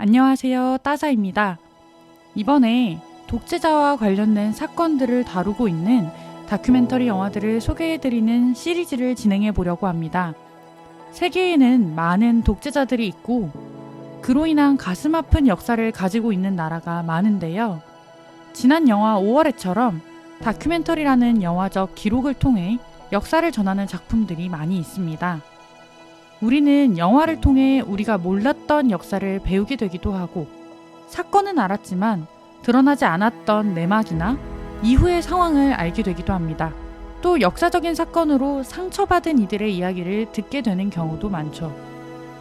안녕하세요, 따사입니다. 이번에 독재자와 관련된 사건들을 다루고 있는 다큐멘터리 영화들을 소개해드리는 시리즈를 진행해 보려고 합니다. 세계에는 많은 독재자들이 있고 그로 인한 가슴 아픈 역사를 가지고 있는 나라가 많은데요. 지난 영화 5월에처럼 다큐멘터리라는 영화적 기록을 통해 역사를 전하는 작품들이 많이 있습니다. 우리는 영화를 통해 우리가 몰랐던 역사를 배우게 되기도 하고 사건은 알았지만 드러나지 않았던 내막이나 이후의 상황을 알게 되기도 합니다. 또 역사적인 사건으로 상처받은 이들의 이야기를 듣게 되는 경우도 많죠.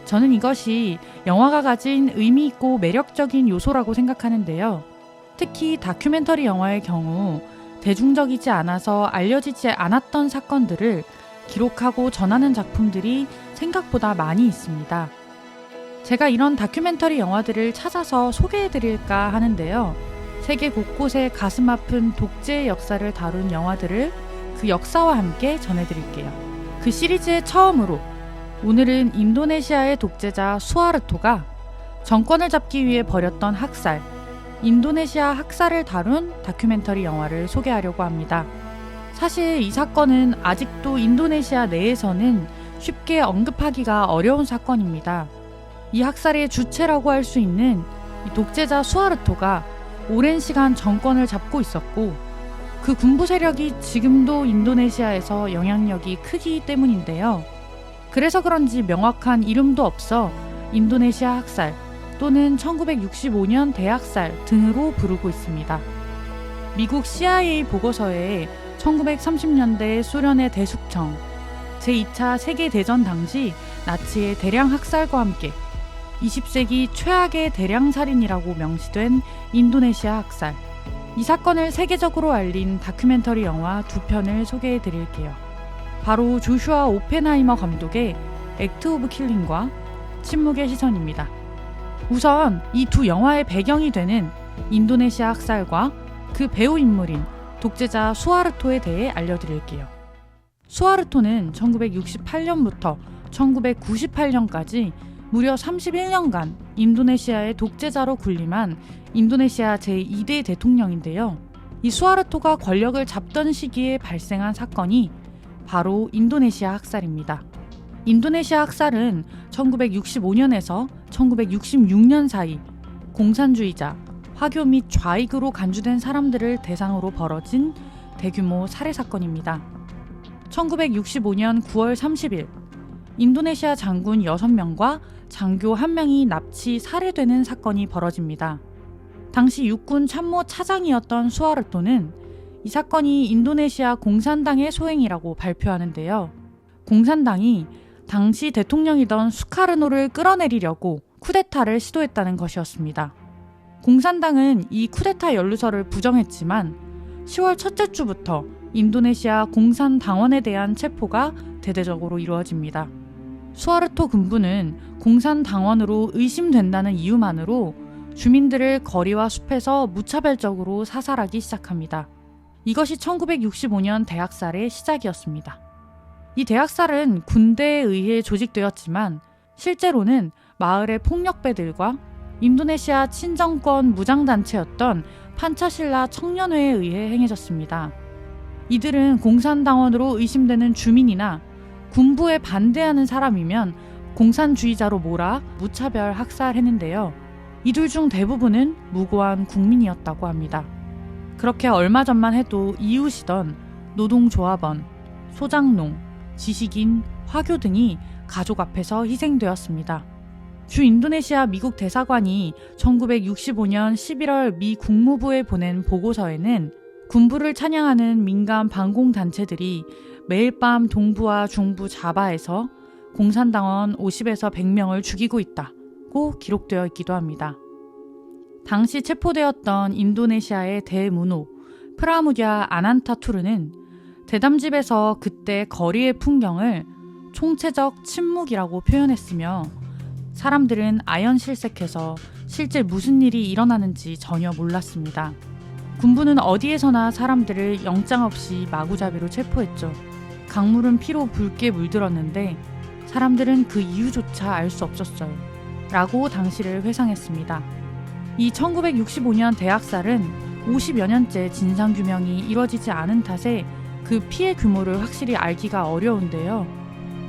저는 이것이 영화가 가진 의미 있고 매력적인 요소라고 생각하는데요. 특히 다큐멘터리 영화의 경우 대중적이지 않아서 알려지지 않았던 사건들을 기록하고 전하는 작품들이 생각보다 많이 있습니다. 제가 이런 다큐멘터리 영화들을 찾아서 소개해드릴까 하는데요. 세계 곳곳의 가슴 아픈 독재의 역사를 다룬 영화들을 그 역사와 함께 전해드릴게요. 그 시리즈의 처음으로 오늘은 인도네시아의 독재자 수하르토가 정권을 잡기 위해 벌였던 학살, 인도네시아 학살을 다룬 다큐멘터리 영화를 소개하려고 합니다. 사실 이 사건은 아직도 인도네시아 내에서는 쉽게 언급하기가 어려운 사건입니다. 이 학살의 주체라고 할 수 있는 이 독재자 수하르토가 오랜 시간 정권을 잡고 있었고 그 군부 세력이 지금도 인도네시아에서 영향력이 크기 때문인데요. 그래서 그런지 명확한 이름도 없어 인도네시아 학살 또는 1965년 대학살 등으로 부르고 있습니다. 미국 CIA 보고서에 1930년대 소련의 대숙청, 제2차 세계대전 당시 나치의 대량 학살과 함께 20세기 최악의 대량살인이라고 명시된 인도네시아 학살. 이 사건을 세계적으로 알린 다큐멘터리 영화 두 편을 소개해 드릴게요. 바로 조슈아 오펜하이머 감독의 액트 오브 킬링과 침묵의 시선입니다. 우선 이 두 영화의 배경이 되는 인도네시아 학살과 그 배우 인물인 독재자 수하르토에 대해 알려드릴게요. 수하르토는 1968년부터 1998년까지 무려 31년간 인도네시아의 독재자로 군림한 인도네시아 제2대 대통령인데요. 이 수하르토가 권력을 잡던 시기에 발생한 사건이 바로 인도네시아 학살입니다. 인도네시아 학살은 1965년에서 1966년 사이 공산주의자, 화교 및 좌익으로 간주된 사람들을 대상으로 벌어진 대규모 살해 사건입니다. 1965년 9월 30일 인도네시아 장군 6명과 장교 1명이 납치 살해되는 사건이 벌어집니다. 당시 육군 참모 차장이었던 수하르토는 이 사건이 인도네시아 공산당의 소행이라고 발표하는데요. 공산당이 당시 대통령이던 수카르노를 끌어내리려고 쿠데타를 시도했다는 것이었습니다. 공산당은 이 쿠데타 연루설을 부정했지만 10월 첫째 주부터 인도네시아 공산당원에 대한 체포가 대대적으로 이루어집니다. 수하르토 군부는 공산당원으로 의심된다는 이유만으로 주민들을 거리와 숲에서 무차별적으로 사살하기 시작합니다. 이것이 1965년 대학살의 시작이었습니다. 이 대학살은 군대에 의해 조직되었지만 실제로는 마을의 폭력배들과 인도네시아 친정권 무장단체였던 판차실라 청년회에 의해 행해졌습니다. 이들은 공산당원으로 의심되는 주민이나 군부에 반대하는 사람이면 공산주의자로 몰아 무차별 학살했는데요. 이들 중 대부분은 무고한 국민이었다고 합니다. 그렇게 얼마 전만 해도 이웃이던 노동조합원, 소장농, 지식인, 화교 등이 가족 앞에서 희생되었습니다. 주 인도네시아 미국 대사관이 1965년 11월 미 국무부에 보낸 보고서에는 군부를 찬양하는 민간 반공단체들이 매일 밤 동부와 중부 자바에서 공산당원 50에서 100명을 죽이고 있다고 기록되어 있기도 합니다. 당시 체포되었던 인도네시아의 대문호 프라무디아 아난타투르는 대담집에서 그때 거리의 풍경을 총체적 침묵이라고 표현했으며 사람들은 아연실색해서 실제 무슨 일이 일어나는지 전혀 몰랐습니다. 군부는 어디에서나 사람들을 영장 없이 마구잡이로 체포했죠. 강물은 피로 붉게 물들었는데 사람들은 그 이유조차 알 수 없었어요. 라고 당시를 회상했습니다. 이 1965년 대학살은 50여 년째 진상규명이 이뤄지지 않은 탓에 그 피해 규모를 확실히 알기가 어려운데요.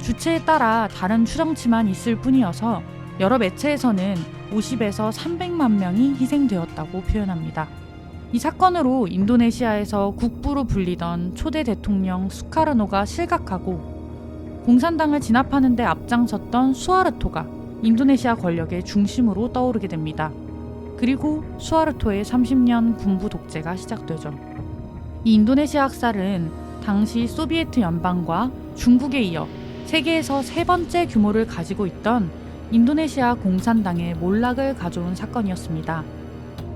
주체에 따라 다른 추정치만 있을 뿐이어서 여러 매체에서는 50에서 300만 명이 희생되었다고 표현합니다. 이 사건으로 인도네시아에서 국부로 불리던 초대 대통령 수카르노가 실각하고 공산당을 진압하는 데 앞장섰던 수하르토가 인도네시아 권력의 중심으로 떠오르게 됩니다. 그리고 수하르토의 30년 군부 독재가 시작되죠. 이 인도네시아 학살은 당시 소비에트 연방과 중국에 이어 세계에서 세 번째 규모를 가지고 있던 인도네시아 공산당의 몰락을 가져온 사건이었습니다.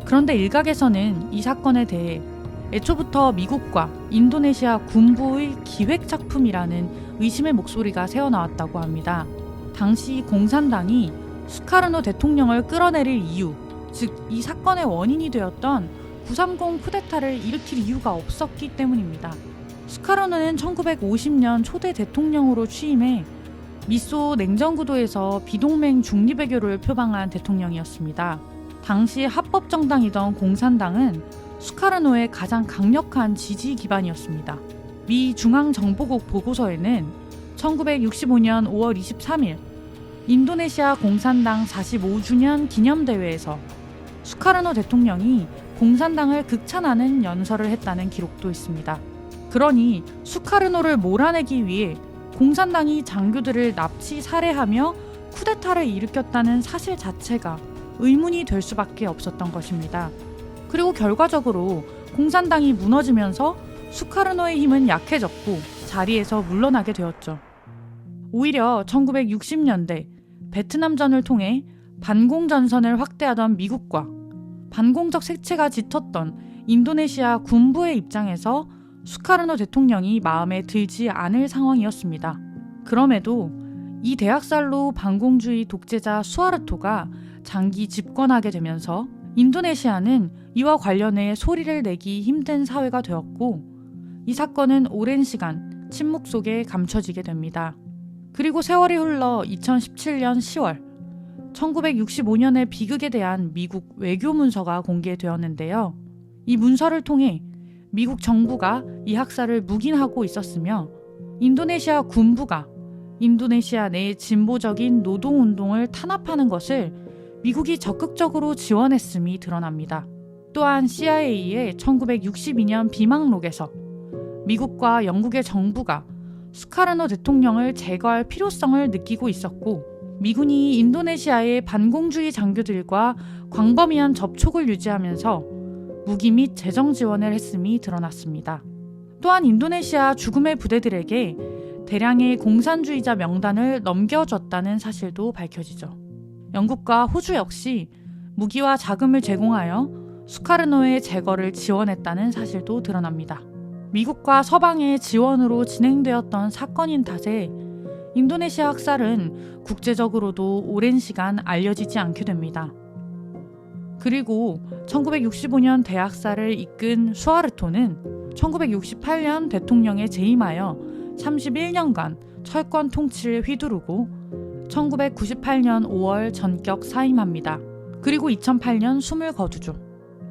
그런데 일각에서는 이 사건에 대해 애초부터 미국과 인도네시아 군부의 기획 작품이라는 의심의 목소리가 새어나왔다고 합니다. 당시 공산당이 수카르노 대통령을 끌어내릴 이유, 즉 이 사건의 원인이 되었던 930 쿠데타를 일으킬 이유가 없었기 때문입니다. 수카르노는 1950년 초대 대통령으로 취임해 미소 냉전구도에서 비동맹 중립외교를 표방한 대통령이었습니다. 당시 합법정당이던 공산당은 수카르노의 가장 강력한 지지 기반이었습니다. 미 중앙정보국 보고서에는 1965년 5월 23일 인도네시아 공산당 45주년 기념대회에서 수카르노 대통령이 공산당을 극찬하는 연설을 했다는 기록도 있습니다. 그러니 수카르노를 몰아내기 위해 공산당이 장교들을 납치 살해하며 쿠데타를 일으켰다는 사실 자체가 의문이 될 수밖에 없었던 것입니다. 그리고 결과적으로 공산당이 무너지면서 수카르노의 힘은 약해졌고 자리에서 물러나게 되었죠. 오히려 1960년대 베트남전을 통해 반공전선을 확대하던 미국과 반공적 색채가 짙었던 인도네시아 군부의 입장에서 수카르노 대통령이 마음에 들지 않을 상황이었습니다. 그럼에도 이 대학살로 반공주의 독재자 수하르토가 장기 집권하게 되면서 인도네시아는 이와 관련해 소리를 내기 힘든 사회가 되었고 이 사건은 오랜 시간 침묵 속에 감춰지게 됩니다. 그리고 세월이 흘러 2017년 10월 1965년의 비극에 대한 미국 외교 문서가 공개되었는데요. 이 문서를 통해 미국 정부가 이 학살을 묵인하고 있었으며 인도네시아 군부가 인도네시아 내 진보적인 노동운동을 탄압하는 것을 미국이 적극적으로 지원했음이 드러납니다. 또한 CIA의 1962년 비망록에서 미국과 영국의 정부가 수카르노 대통령을 제거할 필요성을 느끼고 있었고 미군이 인도네시아의 반공주의 장교들과 광범위한 접촉을 유지하면서 무기 및 재정 지원을 했음이 드러났습니다. 또한 인도네시아 죽음의 부대들에게 대량의 공산주의자 명단을 넘겨줬다는 사실도 밝혀지죠. 영국과 호주 역시 무기와 자금을 제공하여 수카르노의 제거를 지원했다는 사실도 드러납니다. 미국과 서방의 지원으로 진행되었던 사건인 탓에 인도네시아 학살은 국제적으로도 오랜 시간 알려지지 않게 됩니다. 그리고 1965년 대학살을 이끈 수하르토는 1968년 대통령에 재임하여 31년간 철권 통치를 휘두르고 1998년 5월 전격 사임합니다. 그리고 2008년 숨을 거두죠.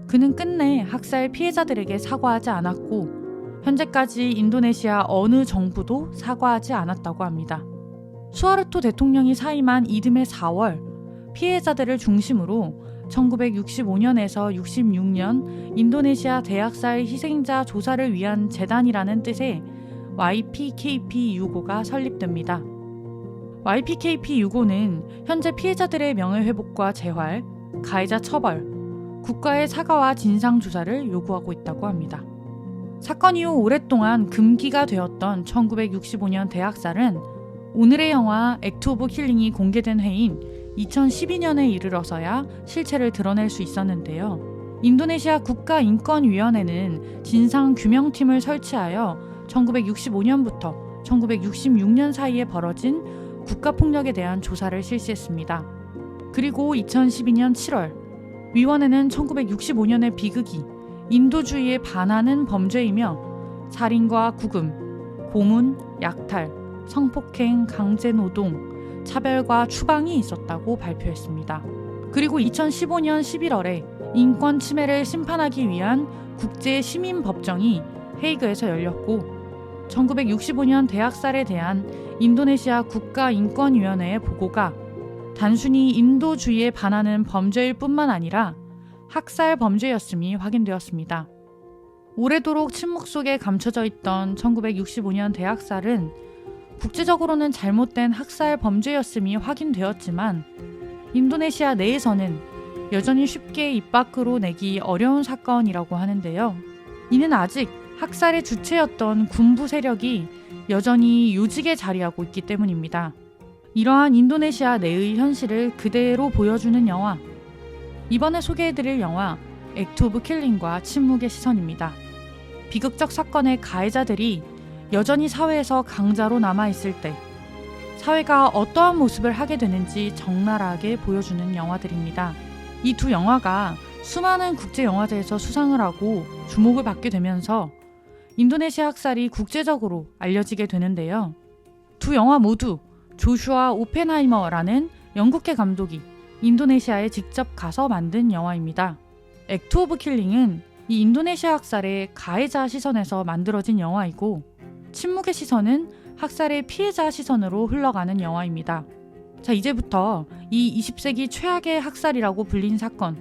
그는 끝내 학살 피해자들에게 사과하지 않았고 현재까지 인도네시아 어느 정부도 사과하지 않았다고 합니다. 수하르토 대통령이 사임한 이듬해 4월 피해자들을 중심으로 1965년에서 66년 인도네시아 대학살 희생자 조사를 위한 재단이라는 뜻의 YPKP 유고가 설립됩니다. YPKP 유고는 현재 피해자들의 명예회복과 재활, 가해자 처벌, 국가의 사과와 진상조사를 요구하고 있다고 합니다. 사건 이후 오랫동안 금기가 되었던 1965년 대학살은 오늘의 영화 액트 오브 킬링이 공개된 해인 2012년에 이르러서야 실체를 드러낼 수 있었는데요. 인도네시아 국가인권위원회는 진상규명팀을 설치하여 1965년부터 1966년 사이에 벌어진 국가폭력에 대한 조사를 실시했습니다. 그리고 2012년 7월 위원회는 1965년의 비극이 인도주의에 반하는 범죄이며 살인과 구금, 고문, 약탈, 성폭행, 강제노동, 차별과 추방이 있었다고 발표했습니다. 그리고 2015년 11월에 인권 침해를 심판하기 위한 국제 시민법정이 헤이그에서 열렸고 1965년 대학살에 대한 인도네시아 국가인권위원회의 보고가 단순히 인도주의에 반하는 범죄일 뿐만 아니라 학살 범죄였음이 확인되었습니다. 오래도록 침묵 속에 감춰져 있던 1965년 대학살은 국제적으로는 잘못된 학살 범죄였음이 확인되었지만 인도네시아 내에서는 여전히 쉽게 입 밖으로 내기 어려운 사건이라고 하는데요. 이는 아직 학살의 주체였던 군부 세력이 여전히 요직에 자리하고 있기 때문입니다. 이러한 인도네시아 내의 현실을 그대로 보여주는 영화, 이번에 소개해드릴 영화 액트 오브 킬링과 침묵의 시선입니다. 비극적 사건의 가해자들이 여전히 사회에서 강자로 남아있을 때 사회가 어떠한 모습을 하게 되는지 적나라하게 보여주는 영화들입니다. 이 두 영화가 수많은 국제영화제에서 수상을 하고 주목을 받게 되면서 인도네시아 학살이 국제적으로 알려지게 되는데요. 두 영화 모두 조슈아 오펜하이머라는 영국계 감독이 인도네시아에 직접 가서 만든 영화입니다. 액트 오브 킬링은 이 인도네시아 학살의 가해자 시선에서 만들어진 영화이고 침묵의 시선은 학살의 피해자 시선으로 흘러가는 영화입니다. 자, 이제부터 이 20세기 최악의 학살이라고 불린 사건,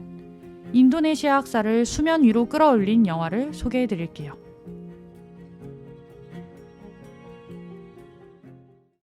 인도네시아 학살을 수면 위로 끌어올린 영화를 소개해 드릴게요.